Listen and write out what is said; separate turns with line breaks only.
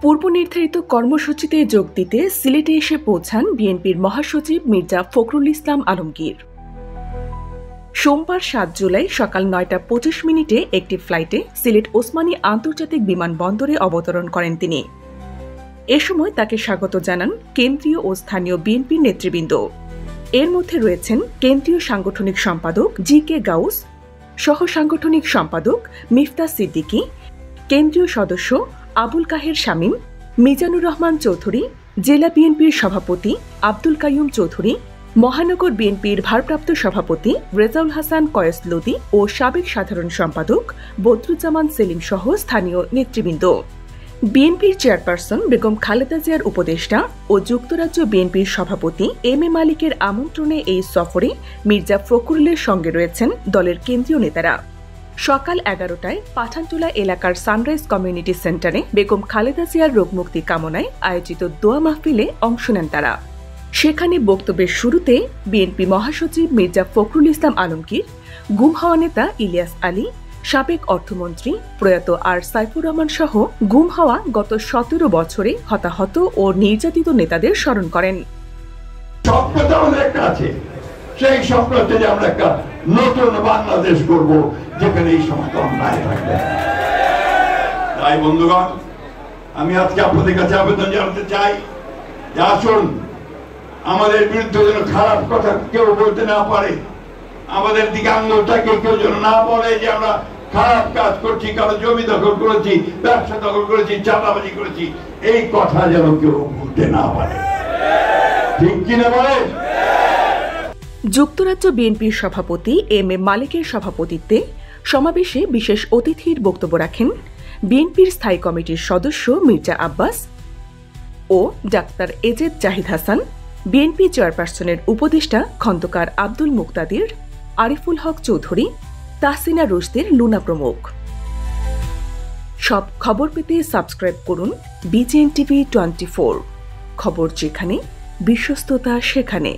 পূর্ব নির্ধারিত কর্মসূচিতে যোগ দিতে সিলেটে এসে পৌঁছান বিএনপির মহাসচিব মির্জা ফখরুল ইসলাম আলমগীর। সোমবার ৭ জুলাই সকাল ৯টা ২৫ একটি ফ্লাইটে সিলেট ওসমানী আন্তর্জাতিক বিমানবন্দরে অবতরণ করেন তিনি। এ সময় তাকে স্বাগত জানান কেন্দ্রীয় ও স্থানীয় বিএনপির নেতৃবৃন্দ। এর মধ্যে রয়েছেন কেন্দ্রীয় সাংগঠনিক সম্পাদক জি.কে. গাউস, সহ সাংগঠনিক সম্পাদক মিফতাহ সিদ্দিকী, কেন্দ্রীয় সদস্য আবুল কাহের শামীম, মিজানুর রহমান চৌধুরী, জেলা বিএনপির সভাপতি আব্দুল কাইয়ুম চৌধুরী, মহানগর বিএনপির ভারপ্রাপ্ত সভাপতি রেজাউল হাসান কয়েস লদি ও সাবেক সাধারণ সম্পাদক বদরুজ্জামান সেলিম সহ স্থানীয় নেতৃবৃন্দ। বিএনপির চেয়ারপারসন বেগম খালেদা জিয়ার উপদেষ্টা ও যুক্তরাজ্য বিএনপির সভাপতি এম.এ. মালিকের আমন্ত্রণে এই সফরে মির্জা ফখরুলের সঙ্গে রয়েছেন দলের কেন্দ্রীয় নেতারা। সকাল 11টায় পাঠানটোলা এলাকার সানরাইজ কমিউনিটি সেন্টারে বেগম খালেদা জিয়ার রোগমুক্তি কামনায় আয়োজিত দোয়া মাহফিলে অংশ নেন তারা। সেখানে বক্তব্যের শুরুতে বিএনপি মহাসচিব মির্জা ফখরুল ইসলাম আলমগীর, গুম হওয়া নেতা ইলিয়াস আলী, সাবেক অর্থমন্ত্রী প্রয়াত আর সাইফুর রহমান সহ গুম হওয়া গত ১৭ বছরে হতাহত ও নির্যাতিত নেতাদের স্মরণ করেন।
সেই স্বপ্নতে যে আমরা একটা নতুন বাংলাদেশ করব, যেখানে এই সমস্ত অন্যায় থাকবে। তাই বন্ধুগণ, আমি আজকে আপনাদের কাছে আবেদন জানাতে চাই যে আসুন, আমাদের বিরুদ্ধে যেন খারাপ কথা কেউ বলতে না পারে, আমাদের দিকে আঙুলটাকে কেউ যেন না বলে যে আমরা খারাপ কাজ করছি, কারো জমি দখল করেছি, ব্যবসা দখল করেছি, চাঁদাবাজি করেছি, এই কথা যেন কেউ বলতে না পারে। ঠিক কিনা বলে?
যুক্তরাজ্য বিএনপির সভাপতি এম.এ. মালিকের সভাপতিত্বে সমাবেশে বিশেষ অতিথির বক্তব্য রাখেন বিএনপির স্থায়ী কমিটির সদস্য মির্জা আব্বাস ও doctor aged Zahid Hasan, BNP চেয়ারপারসনের উপদেষ্টা খন্দকার আব্দুল মুক্তাদির, আরিফুল হক চৌধুরী, তাহসিনা রুশদীর লুনা প্রমুখ। সব খবর পেতে সাবস্ক্রাইব করুন BGN TV 24। খবর যেখানে, বিশ্বস্ততা সেখানে।